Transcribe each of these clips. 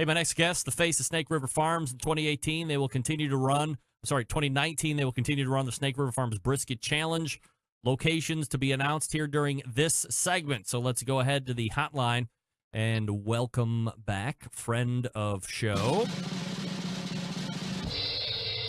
Hey, my next guest, the face of Snake River Farms in 2018. They will continue to run, 2019, they will continue to run the Snake River Farms Brisket Challenge. Locations to be announced here during this segment. So let's go ahead to the hotline and welcome back friend of show,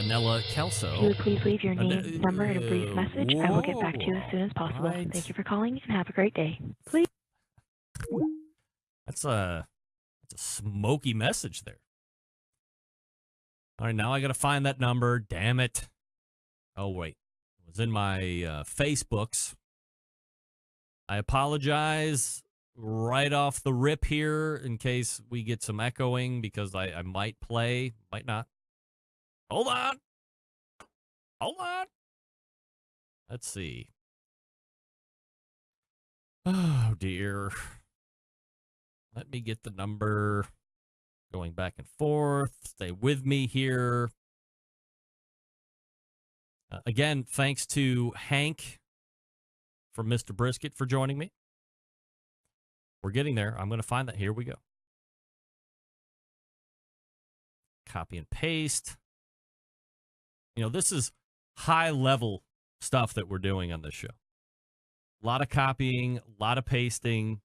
Annella Kelso. If you would please leave your name, number, and a brief message, I will get back to you as soon as possible. Right. Thank you for calling and have a great day. Please. That's a smoky message there. All right, now I got to find that number. Damn it. Oh, wait. It was in my Facebooks. I apologize right off the rip here in case we get some echoing because I might play, might not. Hold on. Let's see. Oh, dear. Let me get the number. Going back and forth. Stay with me here. Again, thanks to Hank from Mr. Brisket for joining me. We're getting there. I'm going to find that. Here we go. Copy and paste. You know, this is high-level stuff that we're doing on this show. A lot of copying, a lot of pasting,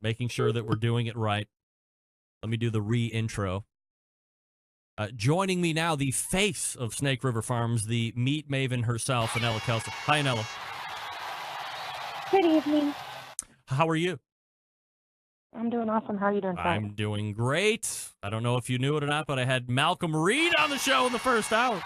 making sure that we're doing it right. Let me do the re-intro. Joining me now, the face of Snake River Farms, the Meat Maven herself, Annella Kelso. Hi, Annella. Good evening. How are you? I'm doing awesome. How are you doing, Frank? I'm doing great. I don't know if you knew it or not, but I had Malcolm Reed on the show in the first hour.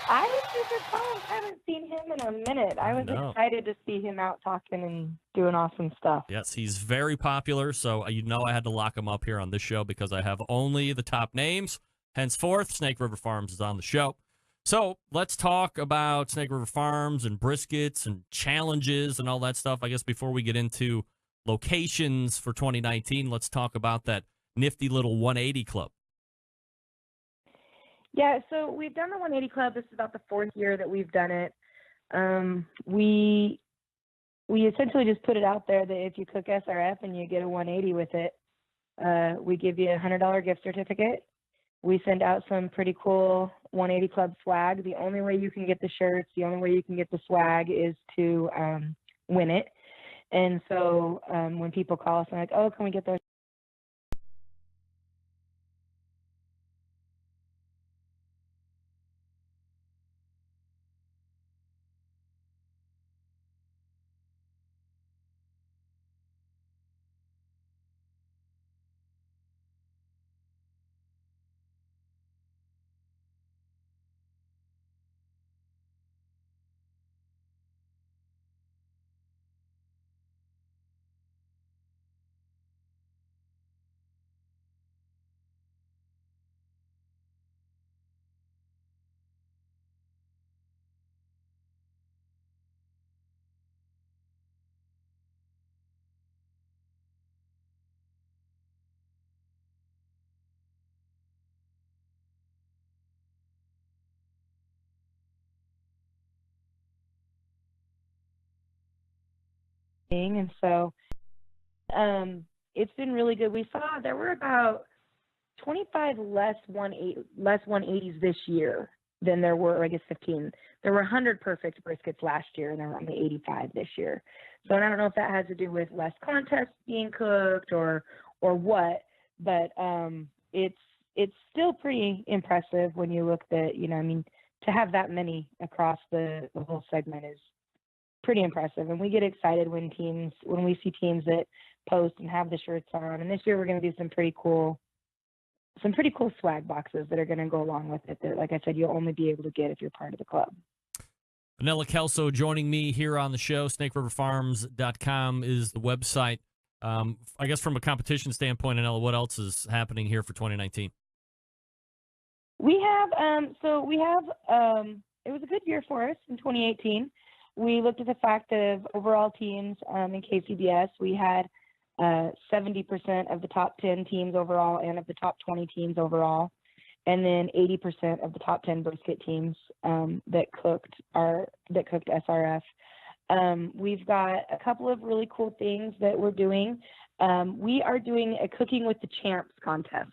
I was super pumped. I haven't seen him in a minute. I was excited to see him out talking and doing awesome stuff. Yes, he's very popular, so you know I had to lock him up here on this show because I have only the top names. Henceforth, Snake River Farms is on the show. So let's talk about Snake River Farms and briskets and challenges and all that stuff. I guess before we get into locations for 2019, let's talk about that nifty little 180 club. Yeah, so we've done the 180 Club. This is about the fourth year that we've done it. We essentially just put it out there that if you cook SRF and you get a 180 with it, we give you a $100 gift certificate. We send out some pretty cool 180 Club swag. The only way you can get the shirts, the only way you can get the swag is to win it. And so when people call us and like, oh, can we get those? And so it's been really good. We saw there were about 25 less 180s this year than there were, I guess 15. There were 100 perfect briskets last year, and there were only 85 this year. So I don't know if that has to do with less contests being cooked or what, but it's still pretty impressive when you look at, to have that many across the whole segment is pretty impressive. And we get excited when we see teams that post and have the shirts on. And this year we're going to do some pretty cool swag boxes that are going to go along with it that, like I said, you'll only be able to get if you're part of the club. Annella Kelso joining me here on the show. SnakeRiverFarms.com is the website. I guess from a competition standpoint, Annella, what else is happening here for 2019? We have, it was a good year for us in 2018. We looked at the fact of overall teams in KCBS. We had 70% of the top 10 teams overall and of the top 20 teams overall, and then 80% of the top 10 brisket teams that cooked SRF. We've got a couple of really cool things that we're doing. We are doing a Cooking with the Champs contest.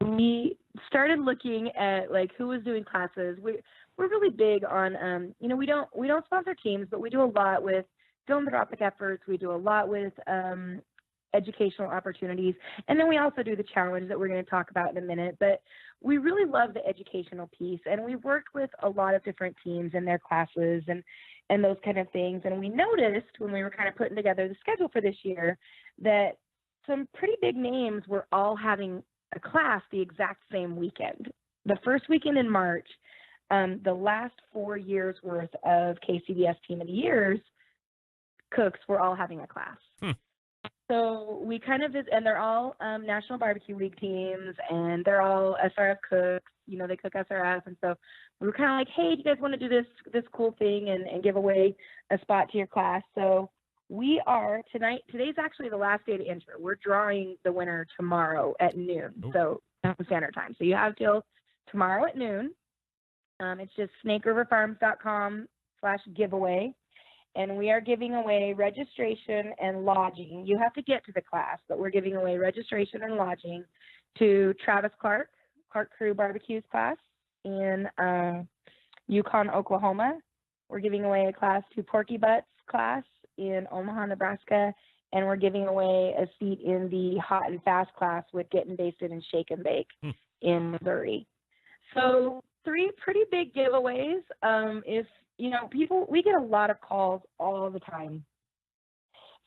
We started looking at like who was doing classes. We're really big on, we don't sponsor teams, but we do a lot with philanthropic efforts. We do a lot with educational opportunities. And then we also do the challenge that we're going to talk about in a minute. But we really love the educational piece. And we work with a lot of different teams and their classes and those kind of things. And we noticed when we were kind of putting together the schedule for this year that some pretty big names were all having a class the exact same weekend. The first weekend in March, the last 4 years worth of KCBS Team of the Years cooks were all having a class. So we kind of, and they're all National Barbecue League teams, and they're all SRF cooks. They cook SRF, and so we were kind of like, hey, do you guys want to do this cool thing and give away a spot to your class? So we are today's actually the last day to enter. We're drawing the winner tomorrow at noon, so Standard Time. So you have till tomorrow at noon. It's just snakeriverfarms.com/giveaway. And we are giving away registration and lodging. You have to get to the class, but we're giving away registration and lodging to Travis Clark Crew Barbecues class in Yukon, Oklahoma. We're giving away a class to Porky Butts class in Omaha, Nebraska. And we're giving away a seat in the Hot and Fast class with Getting Basted and Shake and Bake in Missouri. So 3 pretty big giveaways. If we get a lot of calls all the time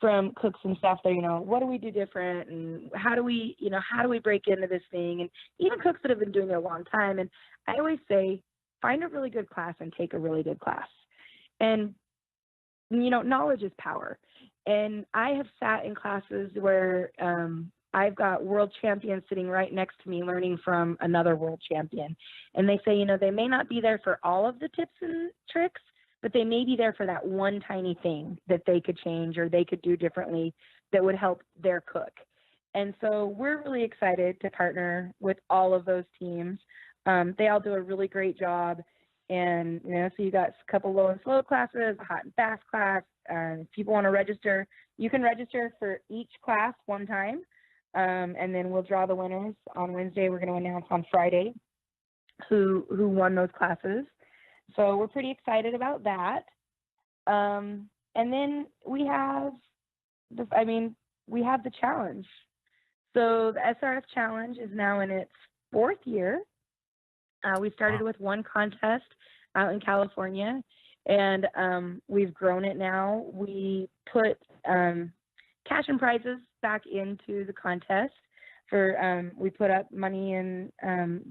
from cooks and stuff that, what do we do different and how do we break into this thing? And even cooks that have been doing it a long time. And I always say, find a really good class and take a really good class. And, knowledge is power. And I have sat in classes where I've got world champions sitting right next to me learning from another world champion. And they say, they may not be there for all of the tips and tricks, but they may be there for that one tiny thing that they could change or they could do differently that would help their cook. And so we're really excited to partner with all of those teams. They all do a really great job. And, so you got a couple low and slow classes, a hot and fast class. If people want to register, you can register for each class one time. And then we'll draw the winners on Wednesday. We're going to announce on Friday who won those classes. So we're pretty excited about that. And then we have the challenge. So the SRF challenge is now in its 4th year. We started with one contest out in California, and we've grown it now. We put cash and prizes back into the contest. We put up money and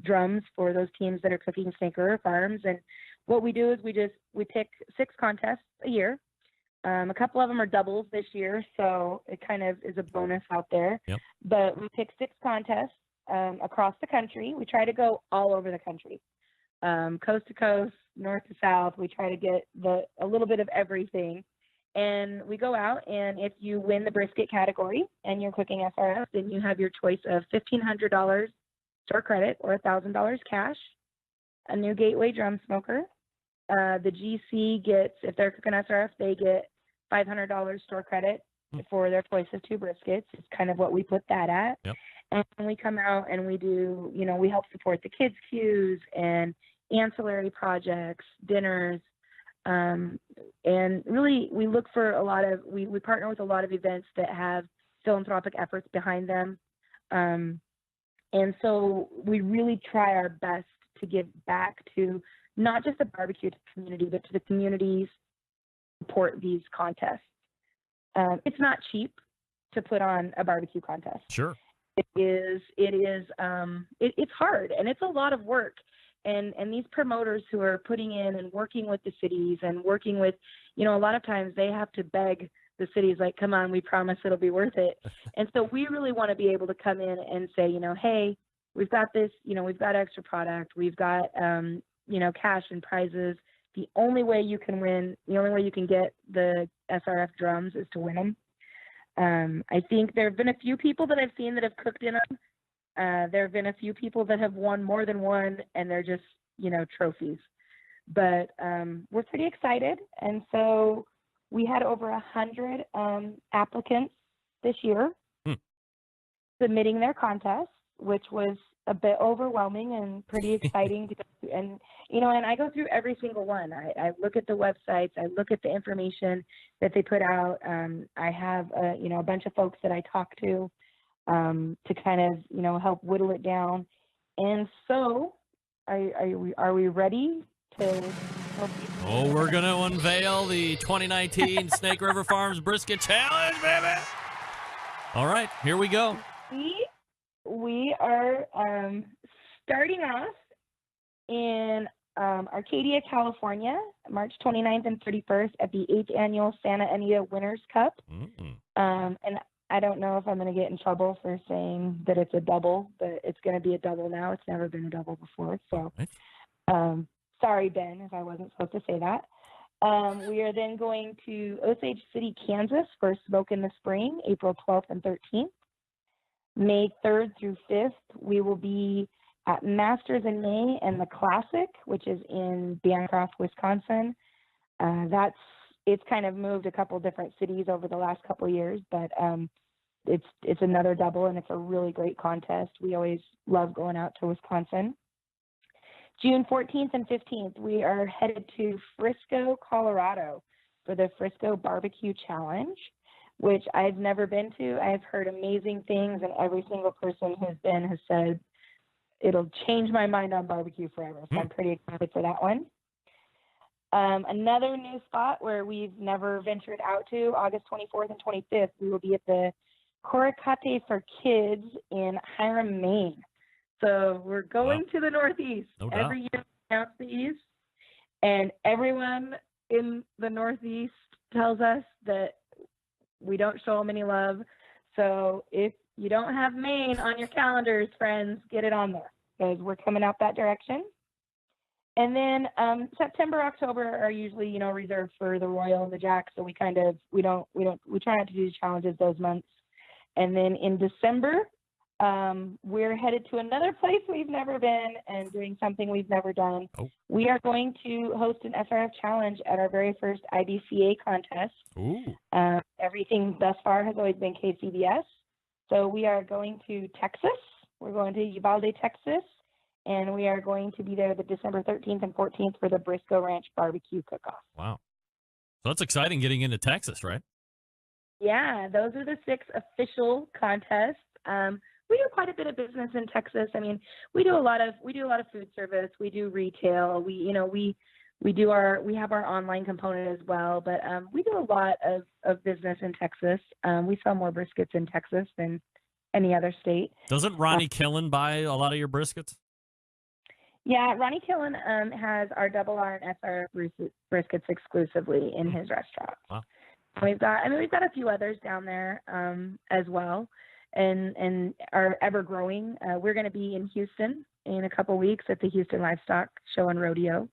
drums for those teams that are cooking Snake River Farms. And what we do is we pick 6 contests a year. A couple of them are doubles this year, so it kind of is a bonus out there. Yep. But we pick 6 contests across the country. We try to go all over the country, coast to coast, north to south. We try to get a little bit of everything. And we go out, and if you win the brisket category and you're cooking SRF, then you have your choice of $1,500 store credit or $1,000 cash, a new Gateway drum smoker. The GC gets, if they're cooking SRF, they get $500 store credit for their choice of 2 briskets. It's kind of what we put that at. Yep. And we come out and we do, we help support the kids' queues and ancillary projects, dinners. And really, we look for we partner with a lot of events that have philanthropic efforts behind them. And so we really try our best to give back to not just the barbecue community, but to the communities who support these contests. It's not cheap to put on a barbecue contest. Sure. It's hard, and it's a lot of work. And these promoters who are putting in and working with the cities and working with, a lot of times they have to beg the cities, like, come on, we promise it'll be worth it. And so we really want to be able to come in and say, hey, we've got this, we've got extra product, we've got, cash and prizes. The only way you can win, the only way you can get the SRF drums is to win them. I think there have been a few people that I've seen that have cooked in them. There have been a few people that have won more than one, and they're just, trophies. But we're pretty excited. And so we had over 100 applicants this year. submitting their contests, which was a bit overwhelming and pretty exciting to go through. And, and I go through every single one. I look at the websites, I look at the information that they put out. I have, a bunch of folks that I talk to kind of, help whittle it down. And so are we ready to? Oh, we're going to unveil the 2019 Snake River Farms Brisket Challenge, baby. All right, here we go. We are starting off in Arcadia, California, March 29th and 31st at the 8th Annual Santa Anita Winners Cup. And I don't know if I'm going to get in trouble for saying that it's a double, but it's going to be a double now. It's never been a double before. So sorry, Ben, if I wasn't supposed to say that. We are then going to Osage City, Kansas for Smoke in the Spring, April 12th and 13th. May 3rd through 5th, we will be at Masters in May and the Classic, which is in Bancroft, Wisconsin. It's kind of moved a couple different cities over the last couple of years, but it's another double, and it's a really great contest. We always love going out to Wisconsin. June 14th and 15th, we are headed to Frisco, Colorado for the Frisco Barbecue Challenge, which I've never been to. I've heard amazing things, and every single person who's been has said it'll change my mind on barbecue forever. So I'm pretty excited for that one. Another new spot where we've never ventured out to, August 24th and 25th, we will be at the Coricate for Kids in Hiram, Maine. So we're going to the Northeast. No doubt. Every year we announce the East, and everyone in the Northeast tells us that we don't show them any love. So if you don't have Maine on your calendars, friends, get it on there because we're coming out that direction. And then September, October are usually, reserved for the Royal and the Jack. So we try not to do challenges those months. And then in December, we're headed to another place we've never been and doing something we've never done. Oh. We are going to host an SRF challenge at our very first IBCA contest. Ooh. Everything thus far has always been KCBS. So we are going to Texas. We're going to Uvalde, Texas. And we are going to be there the December 13th and 14th for the Briscoe Ranch Barbecue Cook-Off. Wow. So that's exciting getting into Texas, right? Yeah, those are the 6 official contests. We do quite a bit of business in Texas. I mean, we do a lot of food service. We do retail. We have our online component as well, but we do a lot of business in Texas. We sell more briskets in Texas than any other state. Doesn't Ronnie Killen buy a lot of your briskets? Yeah, Ronnie Killen has our Double R and SRF briskets exclusively in his restaurant. Wow. We've got a few others down there as well, and are ever growing. We're going to be in Houston in a couple weeks at the Houston Livestock Show and Rodeo,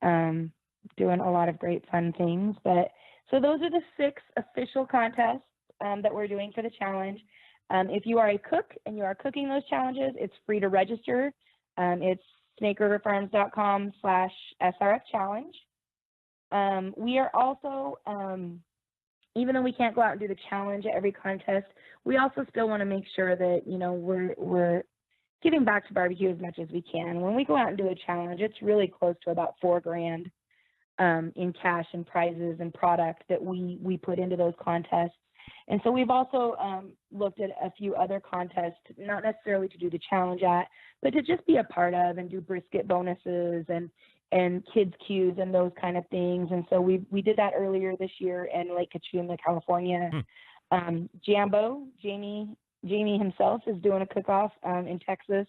doing a lot of great fun things. But so those are the 6 official contests that we're doing for the challenge. If you are a cook and you are cooking those challenges, it's free to register. It's snakeriverfarms.com/SRF challenge. We are also, even though we can't go out and do the challenge at every contest, we also still want to make sure that, we're giving back to barbecue as much as we can. When we go out and do a challenge, it's really close to about $4,000 in cash and prizes and product that we put into those contests. And so we've also looked at a few other contests, not necessarily to do the challenge at, but to just be a part of and do brisket bonuses and kids cues and those kind of things. And so we did that earlier this year in Lake Cachuma, California. Jambo, Jamie himself is doing a cook-off in Texas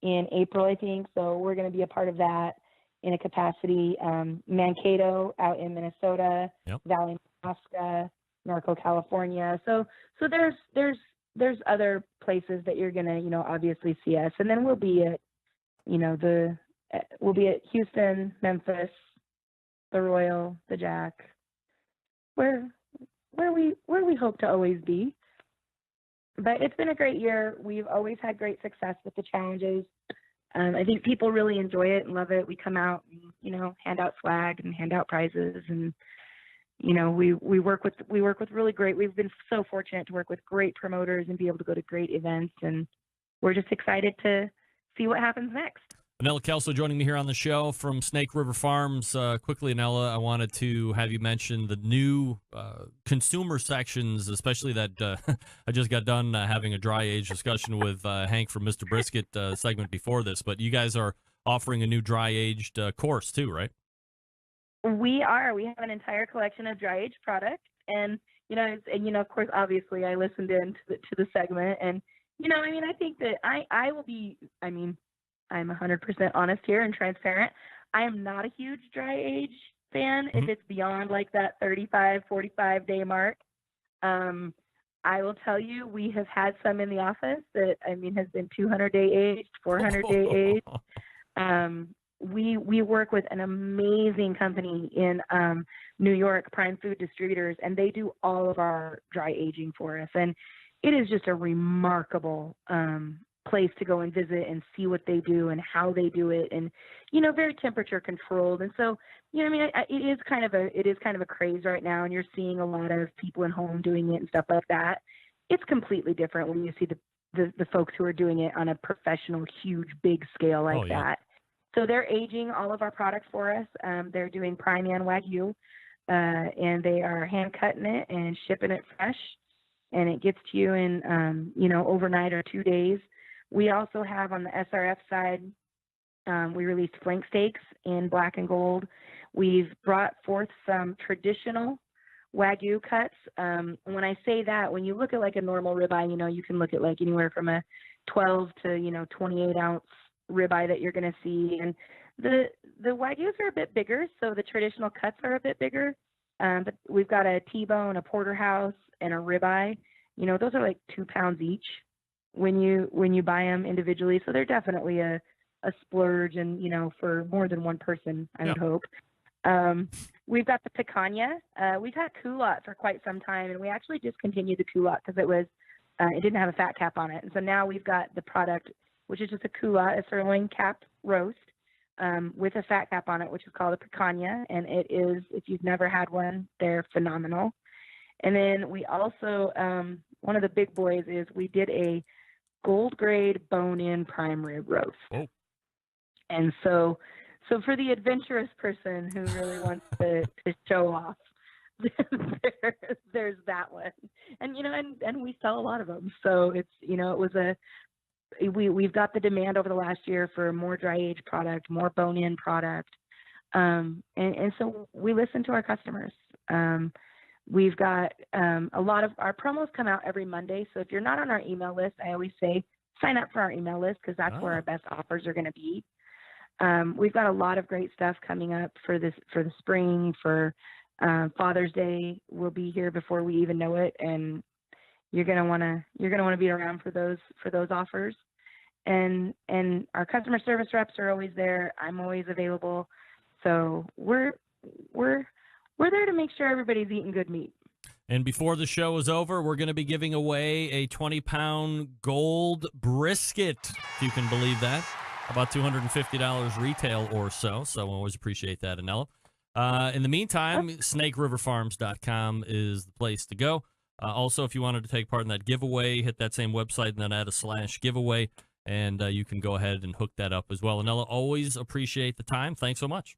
in April, I think. So we're going to be a part of that in a capacity. Mankato out in Minnesota, yep. Valley, Nebraska, Norco, California. So there's other places that you're gonna, obviously see us, and then we'll be at, we'll be at Houston, Memphis, the Royal, the Jack, where we hope to always be. But it's been a great year. We've always had great success with the challenges. I think people really enjoy it and love it. We come out and, hand out swag and hand out prizes and, we work with really great. We've been so fortunate to work with great promoters and be able to go to great events, and we're just excited to see what happens next. Annella Kelso joining me here on the show from Snake River Farms. Quickly, Annella, I wanted to have you mention the new consumer sections, especially that I just got done having a dry age discussion with Hank from Mr. Brisket segment before this, but you guys are offering a new dry aged course too, right? We are. We have an entire collection of dry aged products, and of course, obviously, I listened in to the segment, and I think that I will be. I'm 100% honest here and transparent. I am not a huge dry age fan if it's beyond like that 35, 45 day mark. I will tell you, we have had some in the office that has been 200 day aged, 400 day aged. We work with an amazing company in New York, Prime Food Distributors, and they do all of our dry aging for us. And it is just a remarkable place to go and visit and see what they do and how they do it, and very temperature controlled. And so it is kind of a craze right now, and you're seeing a lot of people in home doing it and stuff like that. It's completely different when you see the folks who are doing it on a professional, huge, big scale like that. So they're aging all of our products for us. They're doing prime and Wagyu, and they are hand cutting it and shipping it fresh, and it gets to you in overnight or 2 days. We also have on the SRF side, we released flank steaks in black and gold. We've brought forth some traditional Wagyu cuts. When I say that, when you look at like a normal ribeye, you can look at like anywhere from a 12 to 28 ounce ribeye that you're going to see. And the Wagyus are a bit bigger, so the traditional cuts are a bit bigger. But we've got a T-bone, a porterhouse, and a ribeye. Those are like 2 pounds each when you buy them individually. So they're definitely a splurge, and for more than one person, I would hope. We've got the picanha. We've had culotte for quite some time, and we actually discontinued the culotte because it didn't have a fat cap on it. And so now we've got the product, which is just a culotte, a sirloin capped roast with a fat cap on it, which is called a picanha. And it is, if you've never had one, they're phenomenal. And then we also, one of the big boys is we did a gold grade bone-in prime rib roast. Oh. And so for the adventurous person who really wants to show off, there's that one. And and we sell a lot of them. So it's we've got the demand over the last year for more dry aged product, more bone-in product, and so we listen to our customers. We've got a lot of our promos come out every Monday. So if you're not on our email list, I always say sign up for our email list, because that's where our best offers are going to be. We've got a lot of great stuff coming up for the spring. For Father's Day, we'll be here before we even know it, and you're gonna want to be around for those offers. And our customer service reps are always there. I'm always available. So we're there to make sure everybody's eating good meat. And before the show is over, we're going to be giving away a 20-pound gold brisket, if you can believe that. About $250 retail or so. So I always appreciate that, Annella. In the meantime, snakeriverfarms.com is the place to go. Also, if you wanted to take part in that giveaway, hit that same website and then add a /giveaway, and you can go ahead and hook that up as well. Annella, always appreciate the time. Thanks so much.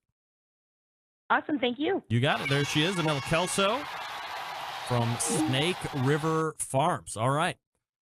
Awesome. Thank you. You got it. There she is, Annella Kelso from Snake River Farms. All right.